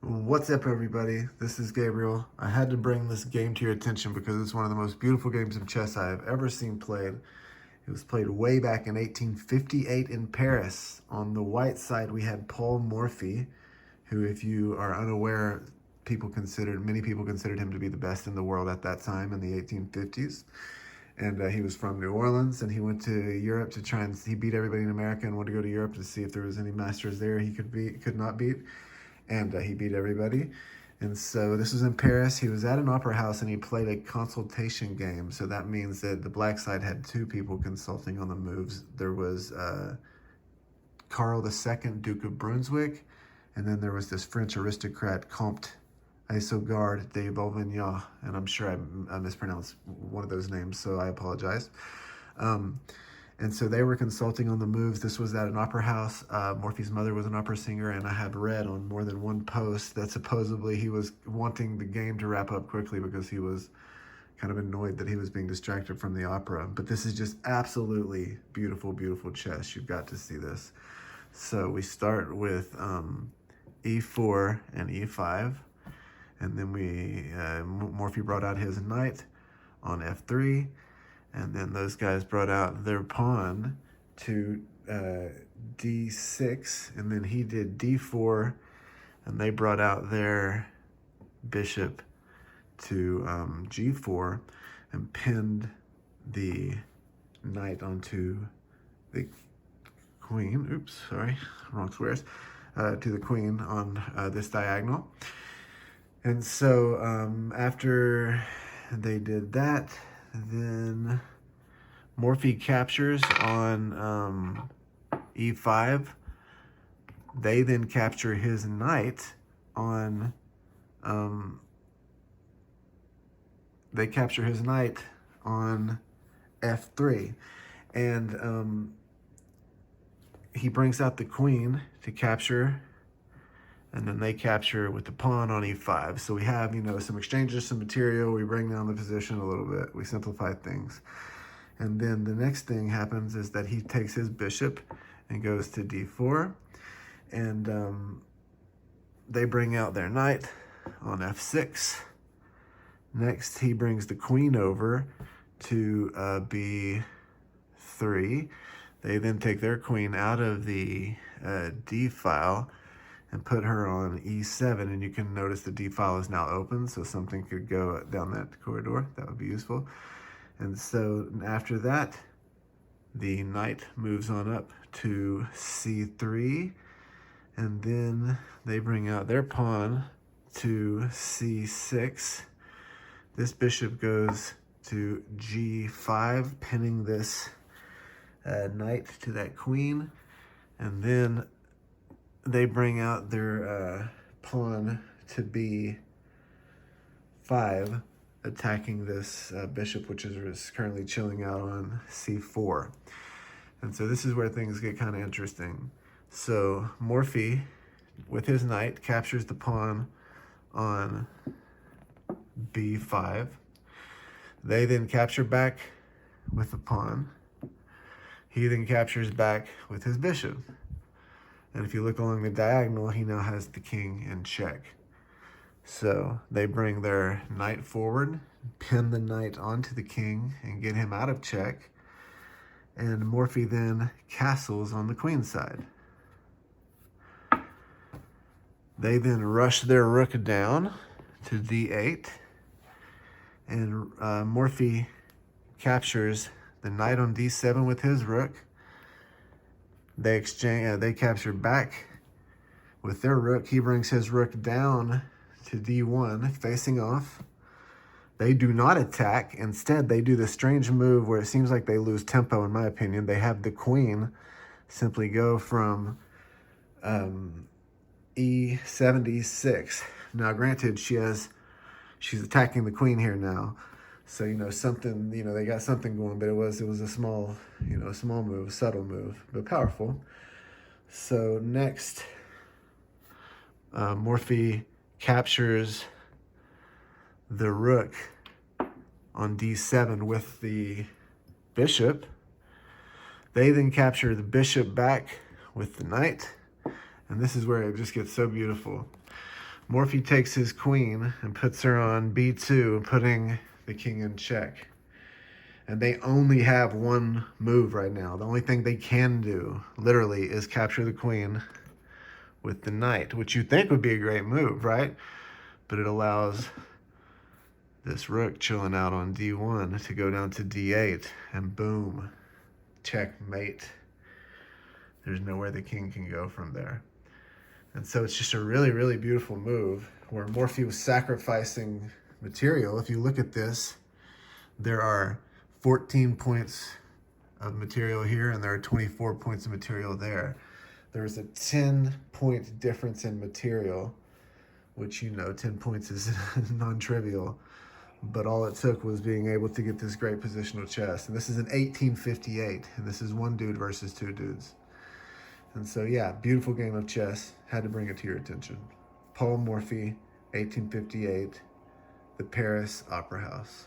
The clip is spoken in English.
What's up, everybody? This is Gabriel. I had to bring this game to your attention because it's one of the most beautiful games of chess I have ever seen played. It was played way back in 1858 in Paris. On the white side, we had Paul Morphy, who, if you are unaware, many people considered him to be the best in the world at that time in the 1850s. And he was from New Orleans, and he went to Europe to he beat everybody in America and wanted to go to Europe to see if there was any masters there he could not beat. And he beat everybody. And so this was in Paris. He was at an opera house and he played a consultation game. So that means that the black side had two people consulting on the moves. There was Carl II, Duke of Brunswick, and then there was this French aristocrat, Comte Isouard de Beauvigny, and I'm sure I mispronounced one of those names, so I apologize. And so they were consulting on the moves. This was at an opera house. Morphy's mother was an opera singer, and I have read on more than one post that supposedly he was wanting the game to wrap up quickly because he was kind of annoyed that he was being distracted from the opera. But this is just absolutely beautiful, beautiful chess. You've got to see this. So we start with e4 and e5, and then Morphy brought out his knight on f3. And then those guys brought out their pawn to d6, and then he did d4, and they brought out their bishop to g4 and pinned the knight onto the queen. Oops, sorry, wrong squares. To the queen on this diagonal. And so after they did that, then Morphy captures on e5. They then capture his knight on f3, and he brings out the queen to capture, and then they capture with the pawn on e5. So we have, some exchanges, some material. We bring down the position a little bit. We simplify things. And then the next thing happens is that he takes his bishop and goes to d4. And they bring out their knight on f6. Next, he brings the queen over to b3. They then take their queen out of the d file and put her on e7, and you can notice the d file is now open, so something could go down that corridor. That would be useful. And so after that, the knight moves on up to c3, and then they bring out their pawn to c6. This bishop goes to g5, pinning this knight to that queen, and then they bring out their pawn to b5, attacking this bishop, which is currently chilling out on c4. And so this is where things get kind of interesting. So Morphy, with his knight, captures the pawn on b5. They then capture back with the pawn. He then captures back with his bishop. And if you look along the diagonal, he now has the king in check. So they bring their knight forward, pin the knight onto the king, and get him out of check. And Morphy then castles on the queen side. They then rush their rook down to d8. And Morphy captures the knight on d7 with his rook. They exchange. They capture back with their rook. He brings his rook down to d1, facing off. They do not attack. Instead, they do the strange move where it seems like they lose tempo, in my opinion. They have the queen simply go from e76. Now, granted, she's attacking the queen here now. So, something, they got something going, but it was a small, a small move, a subtle move, but powerful. So next, Morphy captures the rook on d7 with the bishop. They then capture the bishop back with the knight. And this is where it just gets so beautiful. Morphy takes his queen and puts her on b2, putting the king in check. And they only have one move right now. The only thing they can do, literally, is capture the queen with the knight, which you think would be a great move, right? But it allows this rook chilling out on d1 to go down to d8, and boom, checkmate. There's nowhere the king can go from there. And so it's just a really, really beautiful move where Morphy was sacrificing material. If you look at this, there are 14 points of material here, and there are 24 points of material there. There's a 10-point difference in material, which, 10 points is non-trivial. But all it took was being able to get this great positional chess. And this is in 1858, and this is one dude versus two dudes. And so, yeah, beautiful game of chess. Had to bring it to your attention. Paul Morphy, 1858, the Paris Opera House.